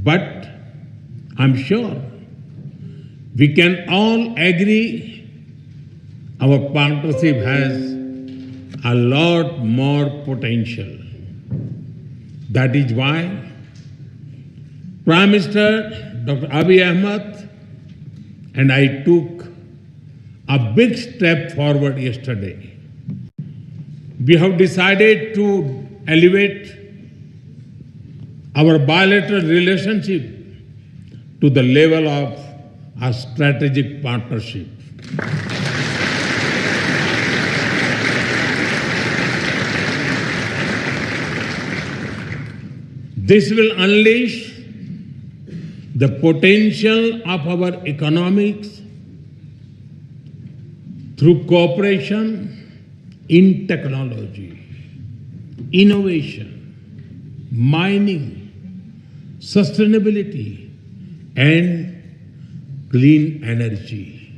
But I'm sure we can all agree our partnership has a lot more potential. That is why Prime Minister Dr. Abiy Ahmed and I took a big step forward yesterday. We have decided to elevate our bilateral relationship to the level of a strategic partnership. This will unleash the potential of our economics through cooperation in technology, innovation, mining, sustainability, and clean energy.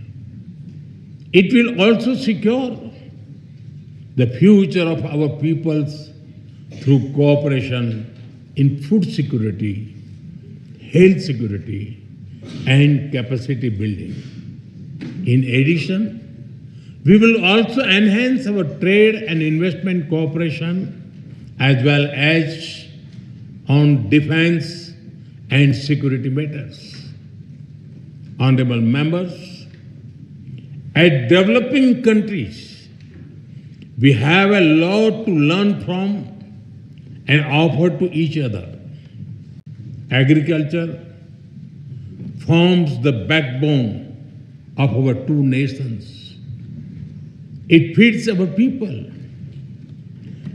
It will also secure the future of our peoples through cooperation in food security, health security, and capacity building. In addition, we will also enhance our trade and investment cooperation as well as on defense and security matters. Honorable members, as developing countries, we have a lot to learn from and offer to each other. Agriculture forms the backbone of our two nations. It feeds our people.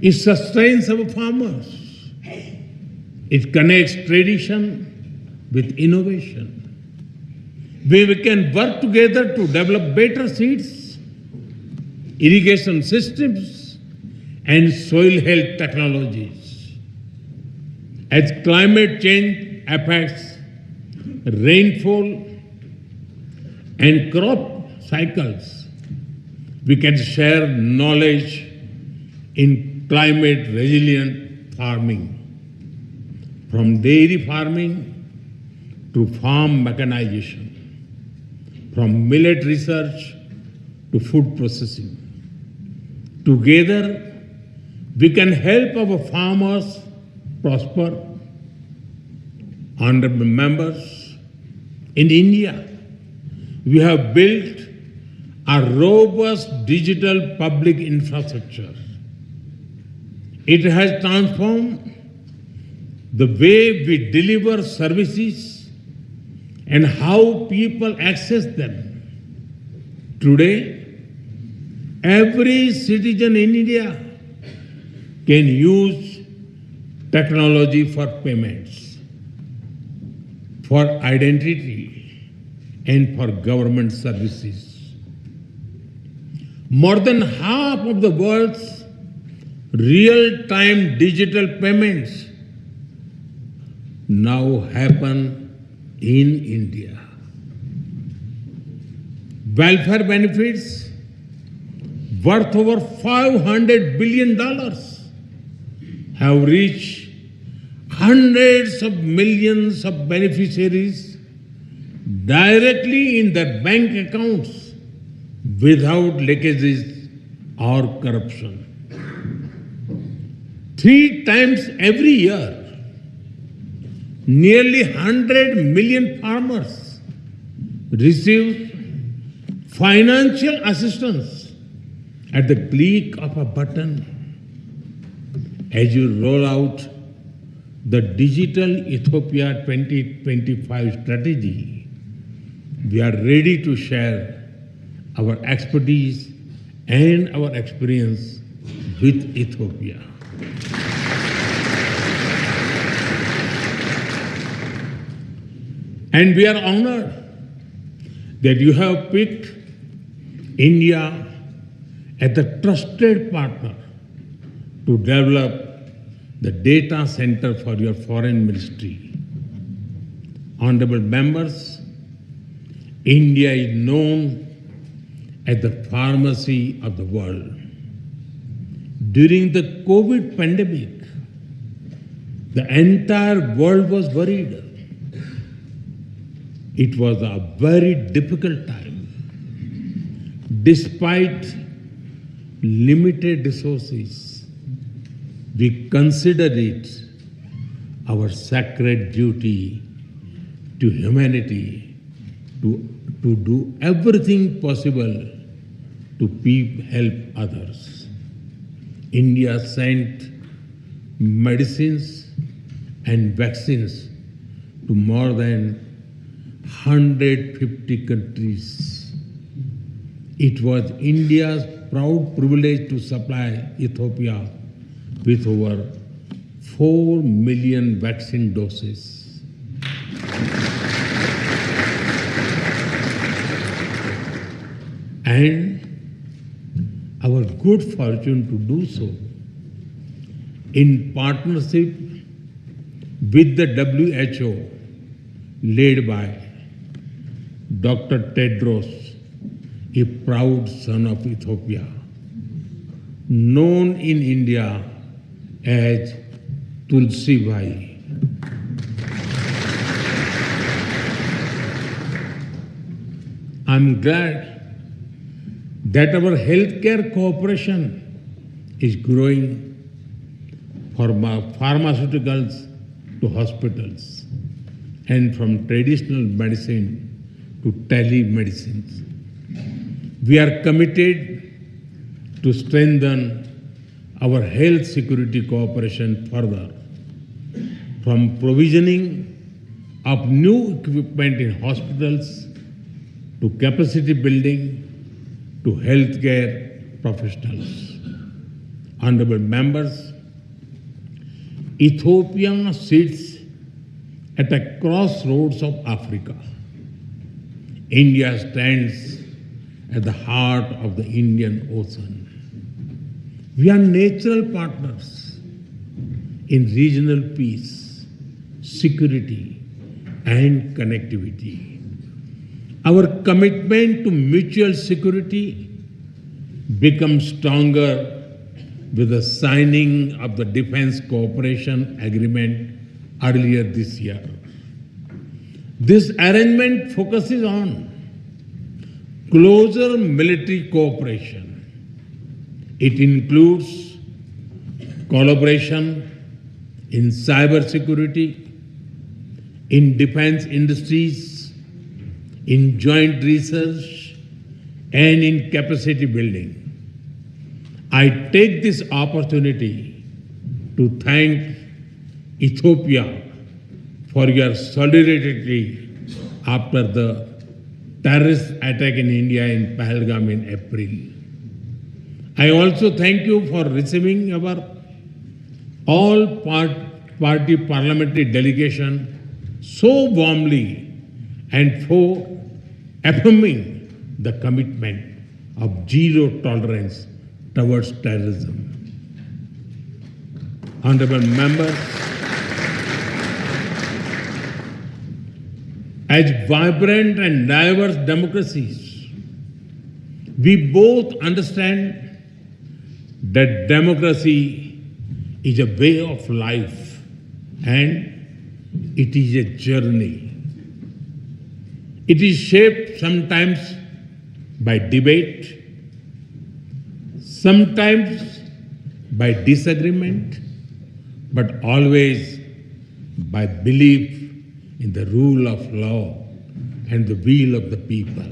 It sustains our farmers. It connects tradition with innovation. We can work together to develop better seeds, irrigation systems, and soil health technologies. As climate change affects rainfall and crop cycles, we can share knowledge in climate resilient farming, from dairy farming to farm mechanization, from millet research to food processing. Together, we can help our farmers prosper. Honorable members, in India, we have built a robust digital public infrastructure. It has transformed the way we deliver services and how people access them. Today, every citizen in India can use technology for payments, for identity, and for government services. More than half of the world's real-time digital payments now happen in India. Welfare benefits worth over $500 billion have reached hundreds of millions of beneficiaries directly in their bank accounts without leakages or corruption. 3 times every year, nearly 100 million farmers receive financial assistance at the click of a button. As you roll out the Digital Ethiopia 2025 strategy, we are ready to share our expertise and our experience with Ethiopia. And we are honored that you have picked India as the trusted partner to develop the data center for your foreign ministry. Honorable members, India is known as the pharmacy of the world. During the COVID pandemic, the entire world was worried. It was a very difficult time. Despite limited resources, we considered it our sacred duty to humanity to do everything possible to help others. India sent medicines and vaccines to more than 150 countries. It was India's proud privilege to supply Ethiopia with over 4 million vaccine doses. And our good fortune to do so in partnership with the WHO, led by Dr. Tedros, a proud son of Ethiopia, known in India as Tulsi Bhai. I'm glad that our healthcare cooperation is growing from pharmaceuticals to hospitals and from traditional medicine to telemedicines. We are committed to strengthen our health security cooperation further, from provisioning of new equipment in hospitals to capacity building to healthcare professionals. Honorable members, Ethiopia sits at a crossroads of Africa. India stands at the heart of the Indian Ocean. We are natural partners in regional peace, security, and connectivity. Our commitment to mutual security becomes stronger with the signing of the Defense Cooperation Agreement earlier this year. This arrangement focuses on closer military cooperation. It includes collaboration in cybersecurity, in defense industries, in joint research, and in capacity building. I take this opportunity to thank Ethiopia for your solidarity after the terrorist attack in India in Pahalgam in April. I also thank you for receiving our all-party parliamentary delegation so warmly and for affirming the commitment of zero tolerance towards terrorism. Honorable members, as vibrant and diverse democracies, we both understand that democracy is a way of life and it is a journey. It is shaped sometimes by debate, sometimes by disagreement, but always by belief in the rule of law and the will of the people.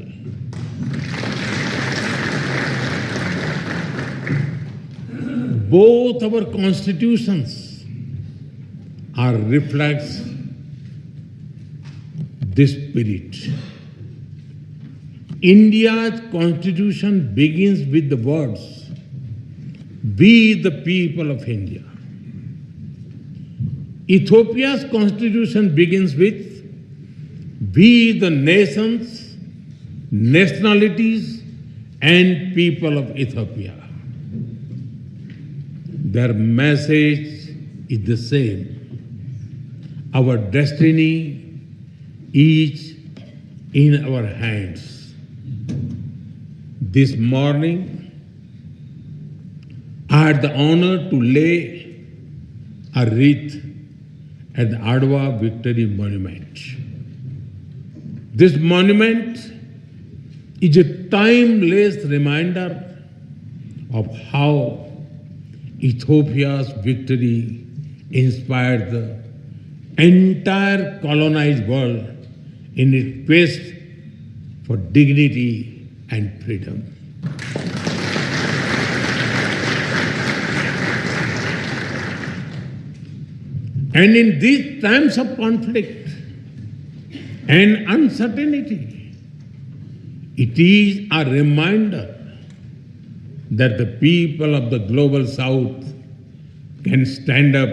Both our constitutions are reflects this spirit. India's constitution begins with the words, "We the people of India." Ethiopia's constitution begins with, "We the nations, nationalities and people of Ethiopia." Their message is the same. Our destiny is in our hands. This morning, I had the honor to lay a wreath at the Adwa Victory Monument. This monument is a timeless reminder of how Ethiopia's victory inspired the entire colonized world in its quest for dignity and freedom. And in these times of conflict and uncertainty, it is a reminder that the people of the global South can stand up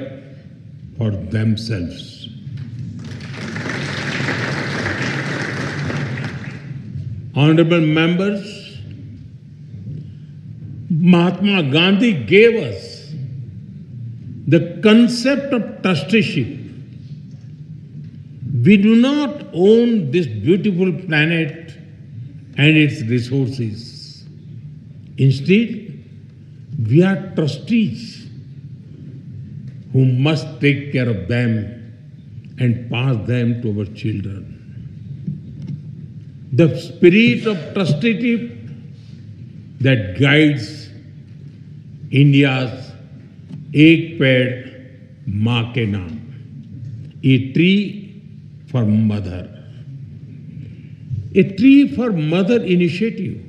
for themselves. Honorable members, Mahatma Gandhi gave us the concept of trusteeship. We do not own this beautiful planet and its resources. Instead, we are trustees who must take care of them and pass them to our children. The spirit of trusteeship that guides India's Ek Ped Maa Ke Naam, a tree for mother. A tree for mother initiative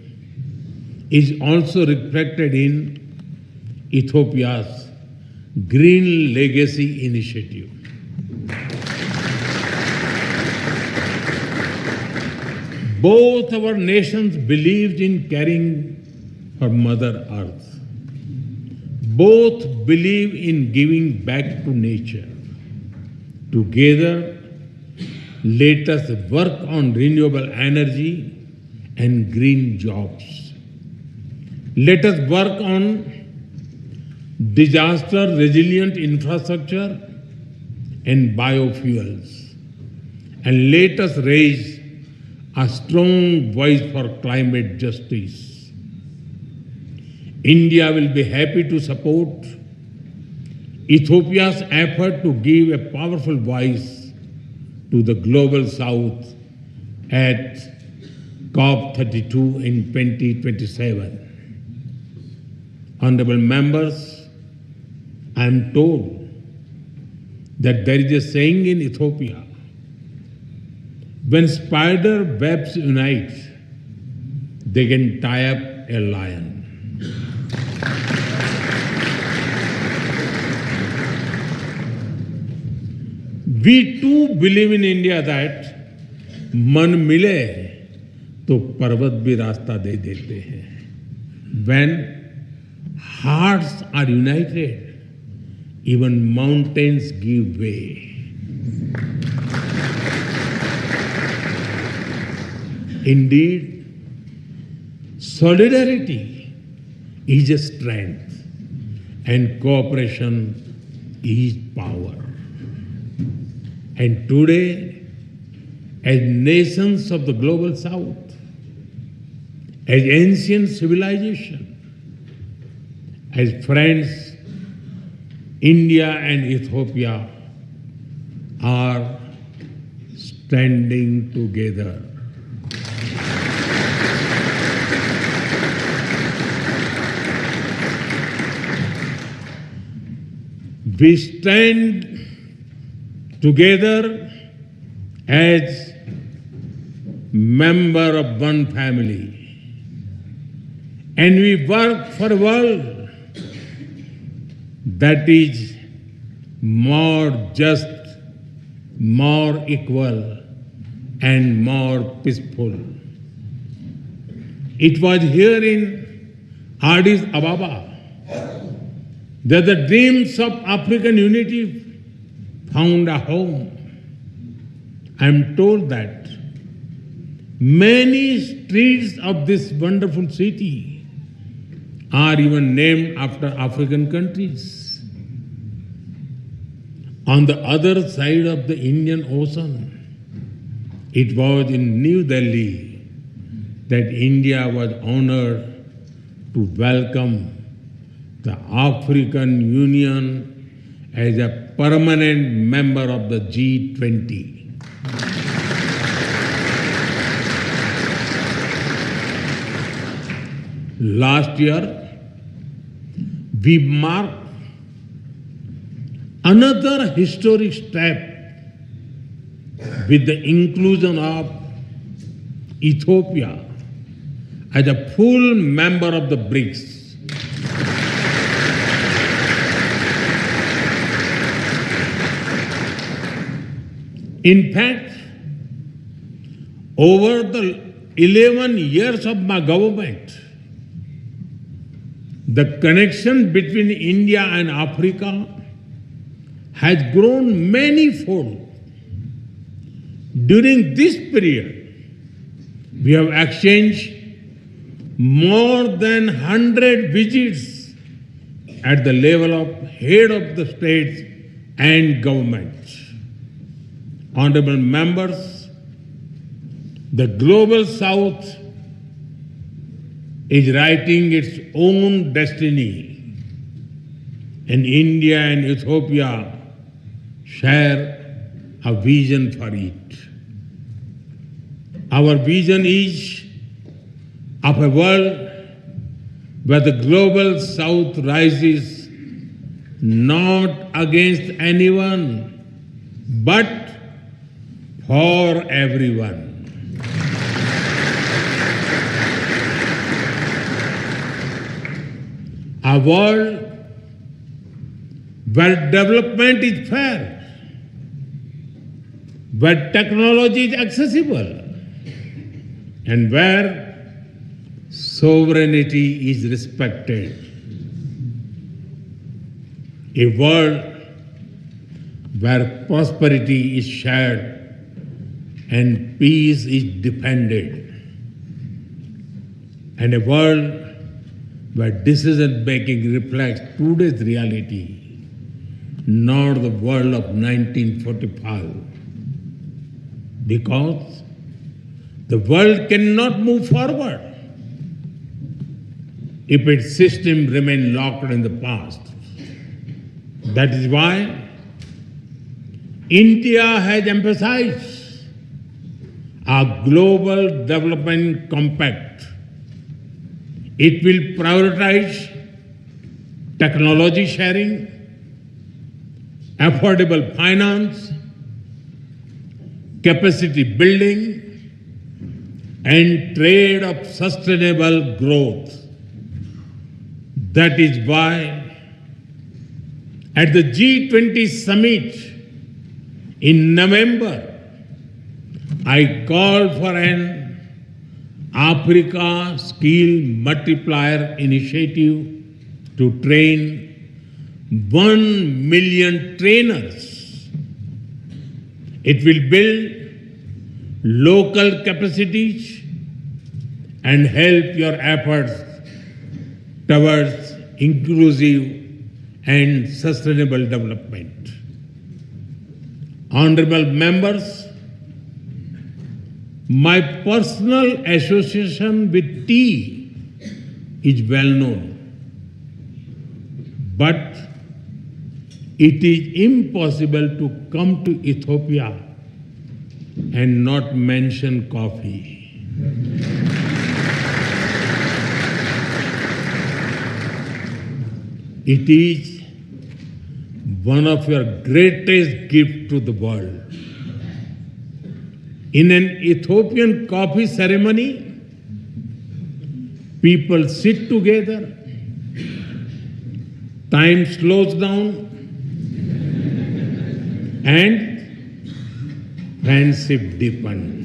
is also reflected in Ethiopia's Green Legacy Initiative. Both our nations believed in caring for Mother Earth. Both believe in giving back to nature. Together, let us work on renewable energy and green jobs. Let us work on disaster-resilient infrastructure and biofuels. And let us raise a strong voice for climate justice. India will be happy to support Ethiopia's effort to give a powerful voice to the global South at COP32 in 2027. Honorable members, I am told that there is a saying in Ethiopia, when spider webs unite, they can tie up a lion. We too believe in India that मन मिले तो पर्वत भी रास्ता दे देते हैं. When hearts are united, even mountains give way. Indeed, solidarity is a strength and cooperation is power. And today, as nations of the global South, as ancient civilization, as friends, India and Ethiopia are standing together. We stand together as member of one family, and we work for a world that is more just, more equal, and more peaceful. It was here in Addis Ababa that the dreams of African unity found a home. I am told that many streets of this wonderful city are even named after African countries. On the other side of the Indian Ocean, it was in New Delhi that India was honored to welcome the African Union as a permanent member of the G20. Last year, we marked another historic step with the inclusion of Ethiopia as a full member of the BRICS. In fact, over the 11 years of my government, the connection between India and Africa has grown many-fold. During this period, we have exchanged more than 100 visits at the level of head of the states and governments. Honorable members, the Global South is writing its own destiny, and India and Ethiopia share a vision for it. Our vision is of a world where the Global South rises not against anyone, but for everyone. A world where development is fair, where technology is accessible, and where sovereignty is respected. A world where prosperity is shared and peace is defended. And a world where decision-making reflects today's reality, not the world of 1945. Because the world cannot move forward if its system remains locked in the past. That is why India has emphasized a global development compact. It will prioritize technology sharing, affordable finance, capacity building, and trade of sustainable growth. That is why at the G20 summit in November, I called for an Africa Skill Multiplier Initiative to train 1 million trainers. It will build local capacities and help your efforts towards inclusive and sustainable development. Honorable members, my personal association with tea is well known, but it is impossible to come to Ethiopia and not mention coffee. It is one of your greatest gifts to the world. In an Ethiopian coffee ceremony, people sit together, time slows down, and friendship deepens.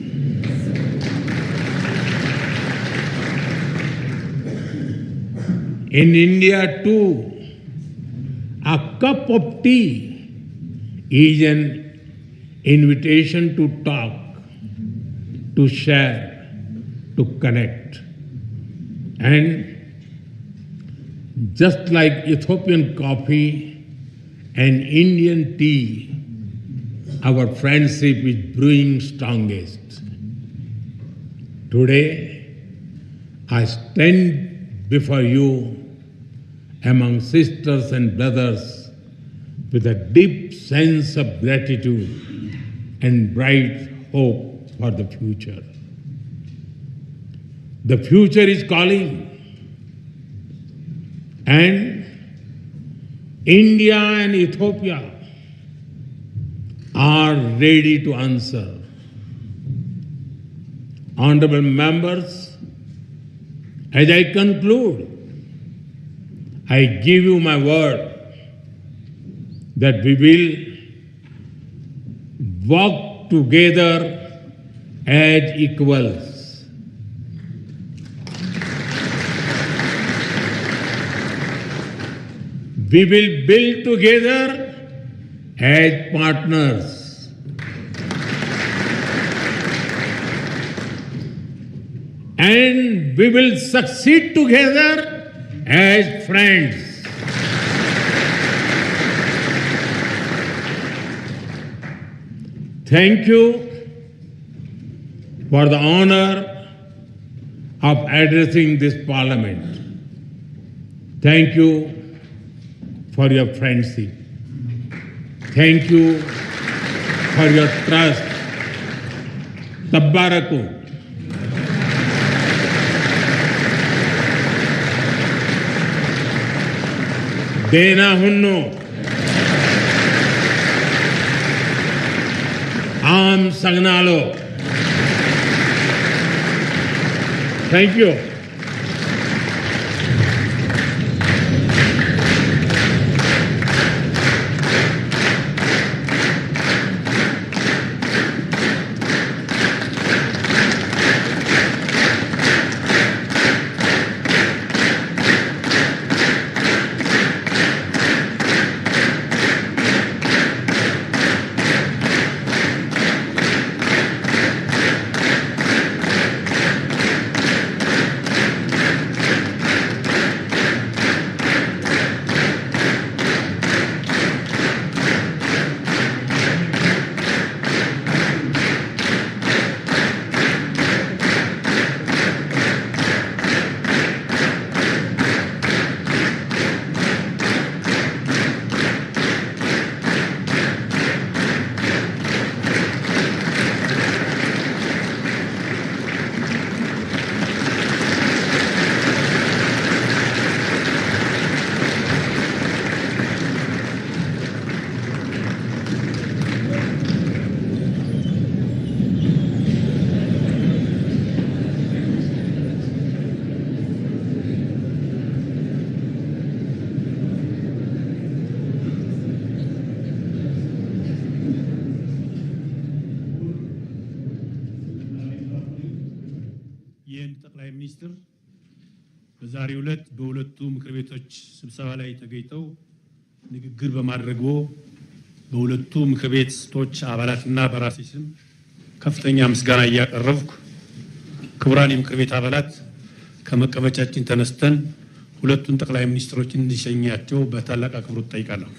In India too, a cup of tea is an invitation to talk, to share, to connect. And just like Ethiopian coffee and Indian tea, our friendship is brewing strongest. Today, I stand before you among sisters and brothers with a deep sense of gratitude and bright hope for the future. The future is calling, And India and Ethiopia are ready to answer. Honorable members, as I conclude, I give you my word that we will work together as equals. We will build together as partners. And we will succeed together as friends. Thank you for the honor of addressing this parliament. Thank you for your friendship. Thank you for your trust. Tabbaraku. Dena hunno. Am sagnalo. Thank you. ጠቅላይ ሚኒስትር በዛሬው ዕለት በሁለቱ ምክር ቤቶች ስብሰባ ላይ ተገኝተው ንግግር በማድረግዎ በሁለቱ ምክር ቤቶች አባላትና በራሴ ስም ከፍተኛ ምስጋና እያቀረብኩ ክቡራን የምክር ቤት አባላት ከመቀመጫችን ተነስተን ሁለቱን ጠቅላይ ሚኒስትሮችን እንዲሸኛቸው በታላቅ አክብሮት ጠይቃለሁ።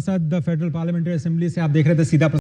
सांसद federal parliamentary assembly से आप देख रहे थे सीधा